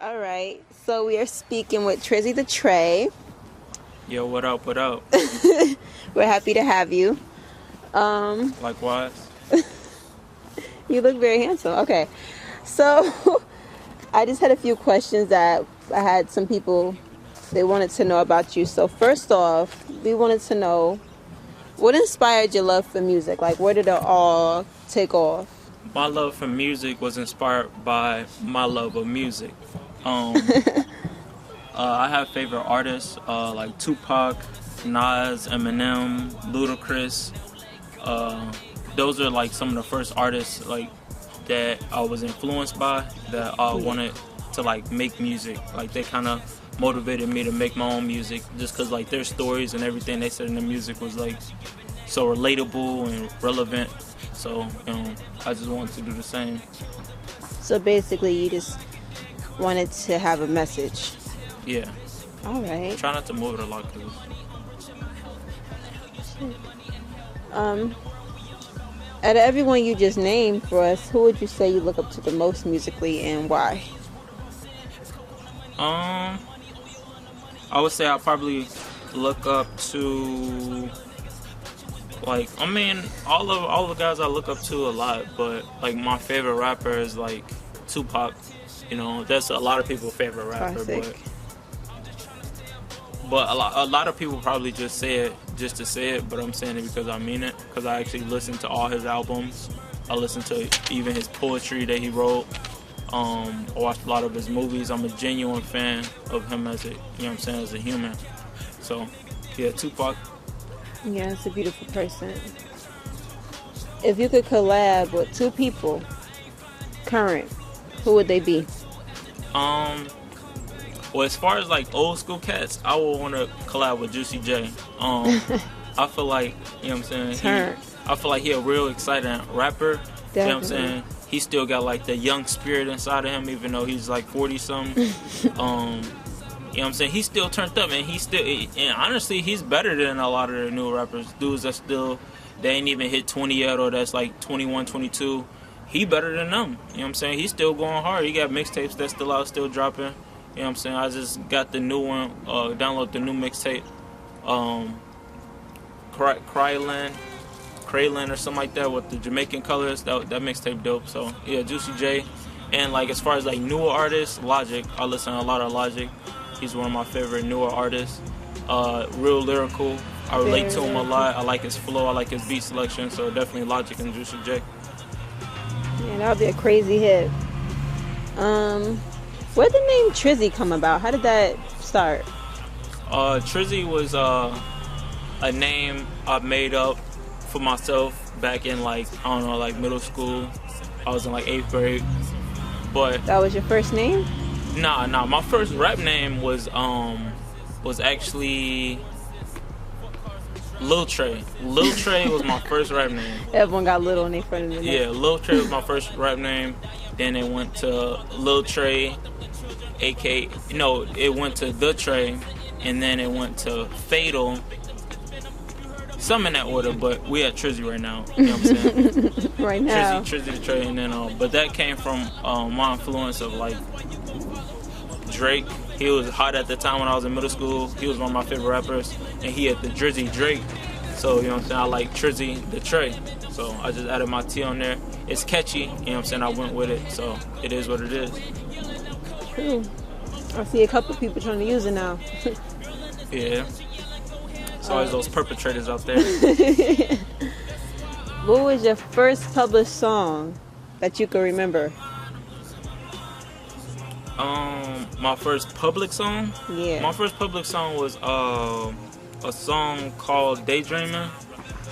All right, so we are speaking with Trizzy the Trey. Yo, what up, what up? We're happy to have you. Likewise. You look very handsome. Okay, so I just had a few questions that I had some people, they wanted to know about you. So first off, we wanted to know what inspired your love for music? Like, where did it all take off? My love for music was inspired by my love of music. I have favorite artists like Tupac, Nas, Eminem, Ludacris. Those are like some of the first artists like that I was influenced by, that I wanted to like make music. Like they kind of motivated me to make my own music, just because like their stories and everything they said in the music was like so relatable and relevant. So I just wanted to do the same. So basically, you just wanted to have a message. Yeah. All right. Try not to move it a lot, cause out of everyone you just named for us, who would you say you look up to the most musically and why? I would say I probably look up to, like, I mean, all the guys I look up to a lot, but like my favorite rapper is like Tupac. You know, that's a lot of people's favorite rapper. Classic. But a lot of people probably just say it just to say it, but I'm saying it because I mean it. Because I actually listened to all his albums. I listened to even his poetry that he wrote. I watched a lot of his movies. I'm a genuine fan of him as as a human. So, yeah, Tupac. Yeah, it's a beautiful person. If you could collab with two people, current, who would they be? Well, as far as like old school cats, I would want to collab with Juicy J. I feel like, I feel like he a real exciting rapper. Definitely. You know what I'm saying? He still got like the young spirit inside of him, even though he's like 40 something. You know what I'm saying? He's still turned up, and and honestly, he's better than a lot of the new rappers. Dudes that they ain't even hit 20 yet, or that's like 21, 22. He better than them. You know what I'm saying? He's still going hard. He got mixtapes that's still out, still dropping. You know what I'm saying? I just got the new one, download the new mixtape, Kraylan or something like that with the Jamaican colors. That mixtape dope. So yeah, Juicy J. And like as far as like newer artists, Logic. I listen to a lot of Logic. He's one of my favorite newer artists. Real lyrical. I relate to him a lot. I like his flow. I like his beat selection. So definitely Logic and Juicy J. Yeah, that would be a crazy hit. Where did the name Trizzy come about? How did that start? Trizzy was a name I made up for myself back in like, I don't know, like middle school. I was in like 8th grade. But That was your first name? Nah. My first rap name was actually Lil Trey. Lil Trey was my first rap name. Everyone got little in their front of the name. Yeah, Lil Trey was my first rap name. Then it went to Lil Trey, it went to The Trey, and then it went to Fatal. Some in that order, but we at Trizzy right now. You know what I'm saying? Right now. Trizzy the Trey, and then but that came from my influence of like Drake. He was hot at the time when I was in middle school. He was one of my favorite rappers, and he had the Drizzy Drake. So, you know what I'm saying? I like Trizzy the Trey. So I just added my T on there. It's catchy, you know what I'm saying? I went with it. So it is what it is. True. I see a couple people trying to use it now. Yeah. There's always those perpetrators out there. What was your first published song that you can remember? My first public song? Yeah. My first public song was a song called Daydreaming.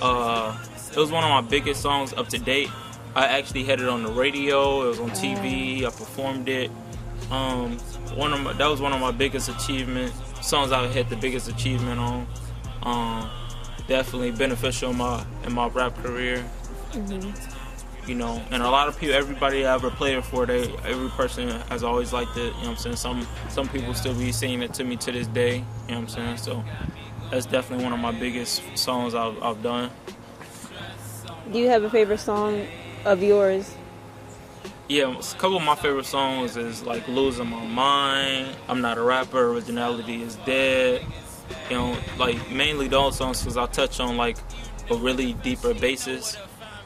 It was one of my biggest songs up to date. I actually had it on the radio. It was on TV. I performed it. That was one of my biggest achievements. Songs I had the biggest achievement on. Definitely beneficial in my rap career. You know, and a lot of people, everybody I ever played it for, every person has always liked it. You know what I'm saying? Some people still be singing it to me to this day. You know what I'm saying? So that's definitely one of my biggest songs I've done. Do you have a favorite song of yours? Yeah, a couple of my favorite songs is like "Losing My Mind," "I'm Not a Rapper," "Originality Is Dead." You know, like mainly those songs because I touch on like a really deeper basis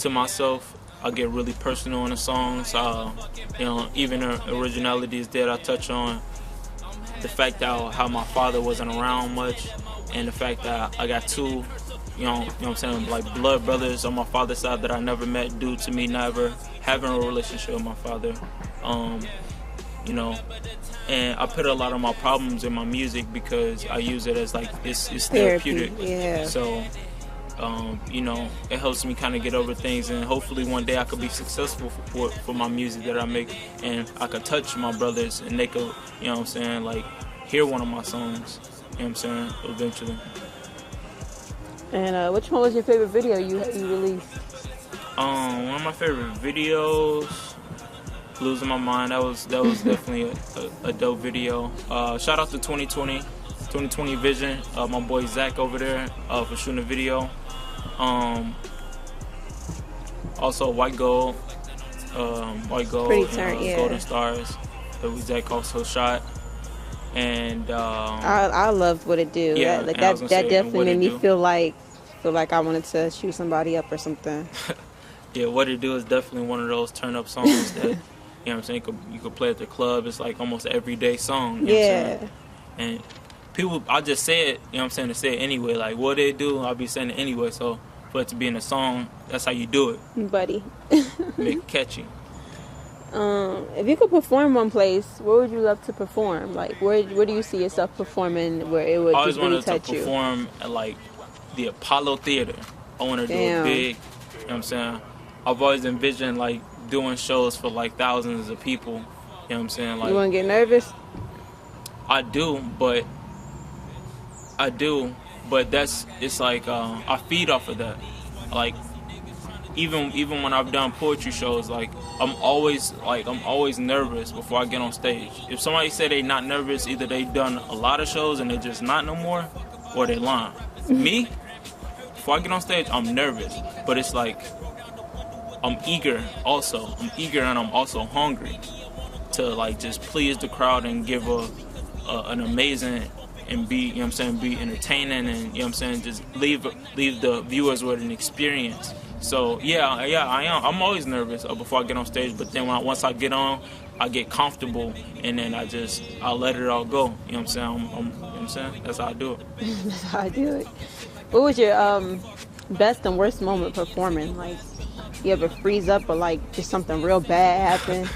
to myself. I get really personal in the songs. You know, even "Originality Is Dead," I touch on the fact that how my father wasn't around much, and the fact that I got two, what I'm saying, like blood brothers on my father's side that I never met due to me never having a relationship with my father. You know, and I put a lot of my problems in my music because I use it as like it's therapeutic. Yeah. So, you know, it helps me kind of get over things, and hopefully one day I could be successful for my music that I make, and I could touch my brothers and they could, you know what I'm saying, like hear one of my songs, you know what I'm saying, eventually. And which one was your favorite video you released? One of my favorite videos, "Losing My Mind." That was definitely a dope video. Shout out to 2020 Vision, my boy Zach over there for shooting the video. Also White Gold, Pretty turn, yeah. Golden Stars that Zach also shot. And I loved What It Do. Yeah, that definitely made me feel like I wanted to shoot somebody up or something. Yeah, What It Do is definitely one of those turn up songs that you know what I'm saying, you could play at the club. It's like almost everyday song. You know what I'm saying? And people, I just say it, you know what I'm saying, to say it anyway. Like, what it do, I'll be saying it anyway. So for it to be in a song, that's how you do it. Buddy. Make it catchy. If you could perform one place, where would you love to perform? Like, where do you see yourself performing where it would just really touch you? I always wanted to perform at, like, the Apollo Theater. I want to do it big, you know what I'm saying? I've always envisioned, like, doing shows for, like, thousands of people, you know what I'm saying? Like, you want to get nervous? I do, but it's like, I feed off of that. Like, even when I've done poetry shows, like I'm always nervous before I get on stage. If somebody say they not nervous, either they done a lot of shows and they just not no more, or they lying. Me, before I get on stage, I'm nervous, but it's like I'm eager also. I'm eager and I'm also hungry to like just please the crowd and give an amazing and be, you know what I'm saying, be entertaining and, you know what I'm saying, just leave the viewers with an experience. So yeah, I am. I'm always nervous before I get on stage, but then once I get on, I get comfortable, and then I let it all go. You know what I'm saying? You know what I'm saying? That's how I do it. That's how I do it. What was your best and worst moment performing? Like, you ever freeze up or like just something real bad happen?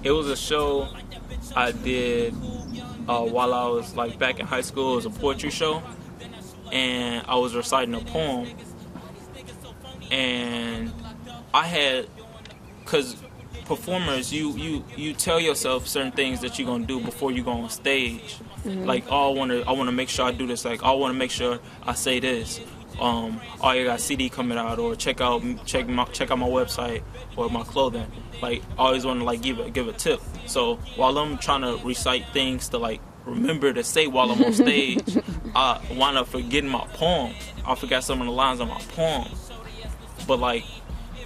It was a show I did while I was like back in high school. It was a poetry show, and I was reciting a poem. And I had, cause performers, you tell yourself certain things that you're gonna do before you go on stage. Mm-hmm. Like, oh, I wanna make sure I do this. Like, I wanna make sure I say this. Oh, you got a CD coming out, or check out my website or my clothing. Like, I always wanna like give a tip. So while I'm trying to recite things to like remember to say while I'm on stage, I wind up forgetting my poem. I forgot some of the lines of my poem. But like,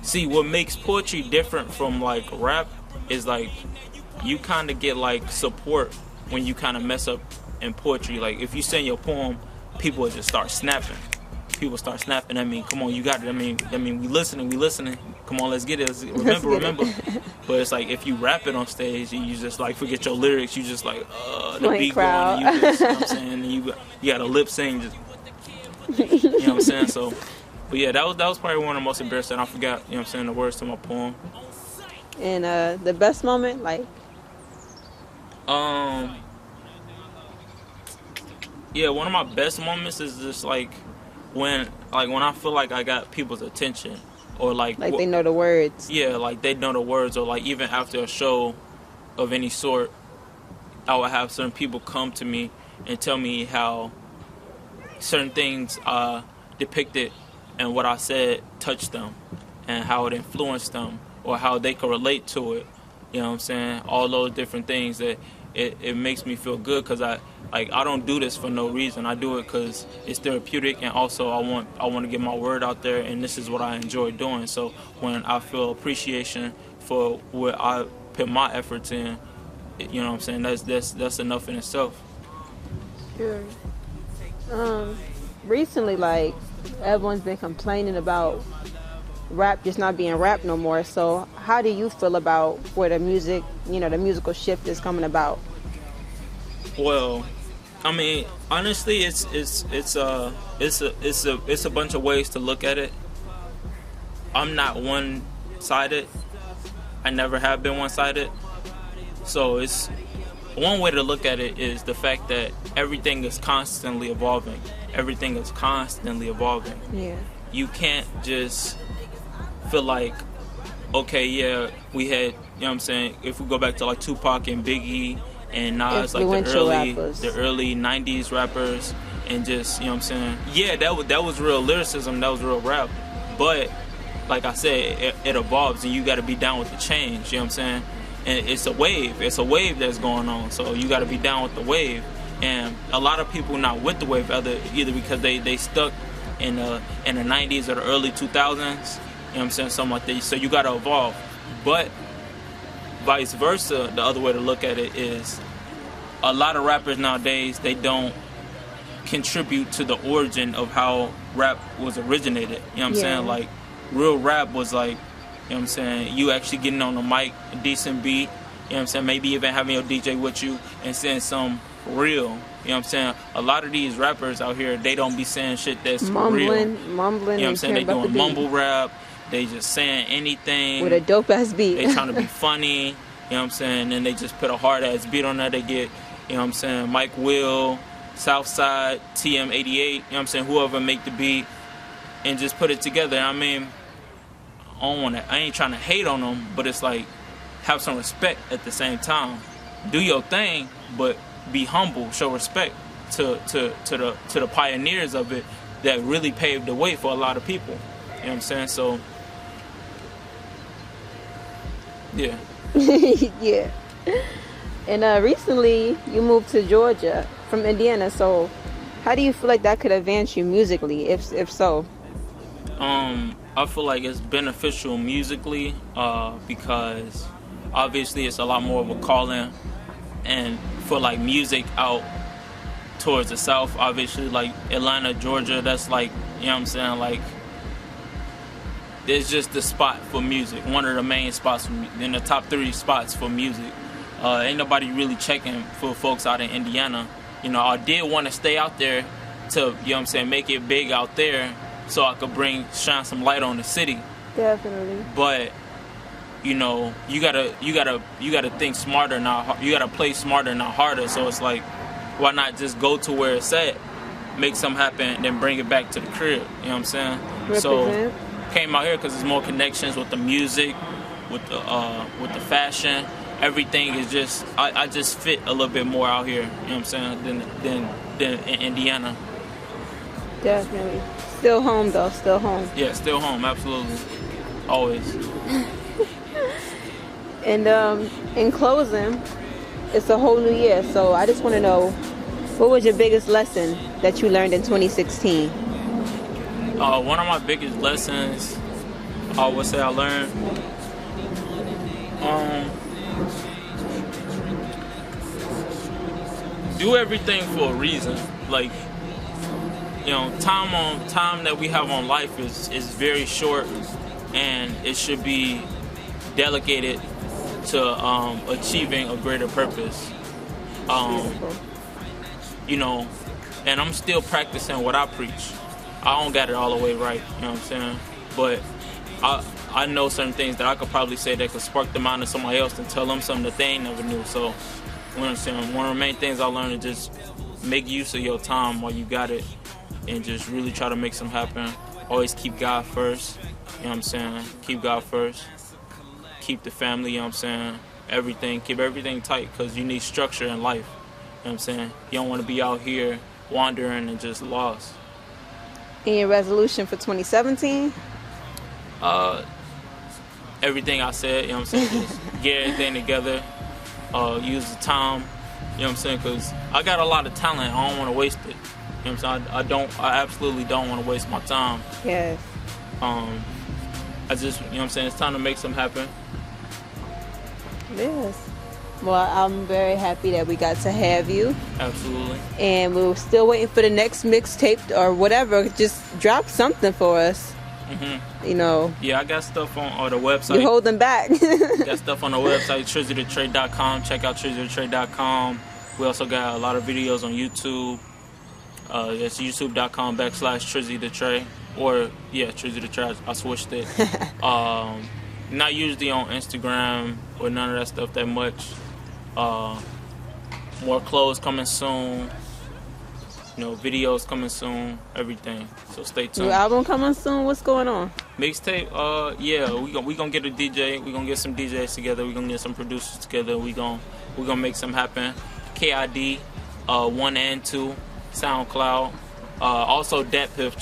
see, what makes poetry different from like rap is like you kind of get like support when you kind of mess up in poetry. Like if you sing your poem, people will just start snapping. People start snapping. I mean, come on, you got it. I mean, we listening. Come on, let's get it. Remember. But it's like if you rap it on stage, you just like forget your lyrics. You just like the beat crowd. going. You just, you know what I'm saying? And you got to lip sing. Just, you know what I'm saying? So. But yeah, that was probably one of the most embarrassing. I forgot, you know what I'm saying, the words to my poem. And the best moment, like? Yeah, one of my best moments is just like when I feel like I got people's attention, or like they know the words. Yeah, like they know the words, or like even after a show of any sort, I would have certain people come to me and tell me how certain things depicted and what I said touched them, and how it influenced them, or how they could relate to it. You know what I'm saying? All those different things that it makes me feel good, because I don't do this for no reason. I do it because it's therapeutic, and also I want to get my word out there, and this is what I enjoy doing. So when I feel appreciation for what I put my efforts in, you know what I'm saying, that's enough in itself. Sure. Recently, like, everyone's been complaining about rap just not being rap no more. So how do you feel about where the music, the musical shift is coming about? Well, I mean, honestly, it's a bunch of ways to look at it. I'm not one-sided. I never have been one-sided. So it's one way to look at it is the fact that everything is constantly evolving. Everything is constantly evolving. Yeah. You can't just feel like, okay, yeah, we had, you know what I'm saying, if we go back to like Tupac and Biggie and Nas, like the early 90s rappers, and just, you know what I'm saying, yeah, that was real lyricism, that was real rap, but like I said, it evolves, and you got to be down with the change, you know what I'm saying, and it's a wave that's going on, so you got to be down with the wave, and a lot of people not with the wave, either because they stuck in the 90s or the early 2000s, you know what I'm saying, something like that, so you got to evolve, but vice versa, the other way to look at it is a lot of rappers nowadays, they don't contribute to the origin of how rap was originated. You know what I'm saying? Like, real rap was like, you know what I'm saying, you actually getting on the mic, a decent beat, you know what I'm saying, maybe even having your DJ with you and saying some real, you know what I'm saying? A lot of these rappers out here, they don't be saying shit that's real. Mumbling. You know what I'm saying? They doing mumble rap. They just saying anything. With a dope ass beat. They trying to be funny. You know what I'm saying? And they just put a hard ass beat on there. They get, you know what I'm saying, Mike Will, Southside, TM88, you know what I'm saying, whoever make the beat, and just put it together. I mean, I ain't trying to hate on them, but it's like, have some respect at the same time. Do your thing, but be humble, show respect to the pioneers of it that really paved the way for a lot of people. You know what I'm saying? So, yeah. Yeah. And recently, you moved to Georgia from Indiana. So, how do you feel like that could advance you musically, if so? I feel like it's beneficial musically because obviously it's a lot more of a calling, and for like music out towards the South, obviously like Atlanta, Georgia, that's like, you know what I'm saying, like, it's just the spot for music, one of the main spots in the top 3 spots for music. Ain't nobody really checking for folks out in Indiana. You know, I did want to stay out there to, you know what I'm saying, make it big out there so I could shine some light on the city. Definitely. But, you know, you gotta think smarter, you gotta play smarter, not harder. So it's like, why not just go to where it's at, make something happen, and then bring it back to the crib? You know what I'm saying? Represent. So came out here because there's more connections with the music, with the fashion. Everything is just, I just fit a little bit more out here, you know what I'm saying, than in Indiana. Definitely. Still home though, still home. Yeah, still home, absolutely. Always. And in closing, it's a whole new year, so I just want to know, what was your biggest lesson that you learned in 2016? One of my biggest lessons, I would say I learned, do everything for a reason. Like, you know, time that we have on life is very short, and it should be delegated to achieving a greater purpose. You know, and I'm still practicing what I preach. I don't got it all the way right, you know what I'm saying? But I know certain things that I could probably say that could spark the mind of somebody else and tell them something that they ain't never knew. So, you know what I'm saying? One of the main things I learned is just make use of your time while you got it, and just really try to make something happen. Always keep God first, you know what I'm saying? Keep God first. Keep the family, you know what I'm saying? Keep everything tight, because you need structure in life, you know what I'm saying? You don't want to be out here wandering and just lost. And your resolution for 2017? Everything I said, you know what I'm saying? Just get everything together, use the time, you know what I'm saying? Because I got a lot of talent, I don't want to waste it. You know what I'm saying? I absolutely don't want to waste my time. Yes. I just, you know what I'm saying, it's time to make something happen. Yes. Well, I'm very happy that we got to have you. Absolutely. And we're still waiting for the next mixtape or whatever. Just drop something for us. You know. Yeah, I got stuff on the website. You hold them back. Got stuff on the website, TrizzyTheTrey.com. Check out TrizzyTheTrey.com. We also got a lot of videos on YouTube. That's youtube.com/TrizzyTheTrey. Or, yeah, TrizzyTheTrey. I switched it. Not usually on Instagram or none of that stuff that much. More clothes coming soon. You know, videos coming soon. Everything. So stay tuned. New album coming soon? What's going on? Mixtape, yeah, we gonna get a DJ. We gonna get some DJs together. We gonna get some producers together. We gonna make some happen. KID, 1 and 2, SoundCloud. Also DatPiff.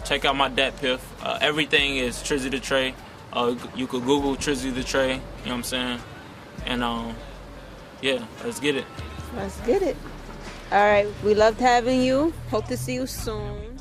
Check out my DatPiff. Everything is Trizzy the Trey. You could Google Trizzy the Trey. You know what I'm saying? And yeah, let's get it. Let's get it. All right, we loved having you. Hope to see you soon.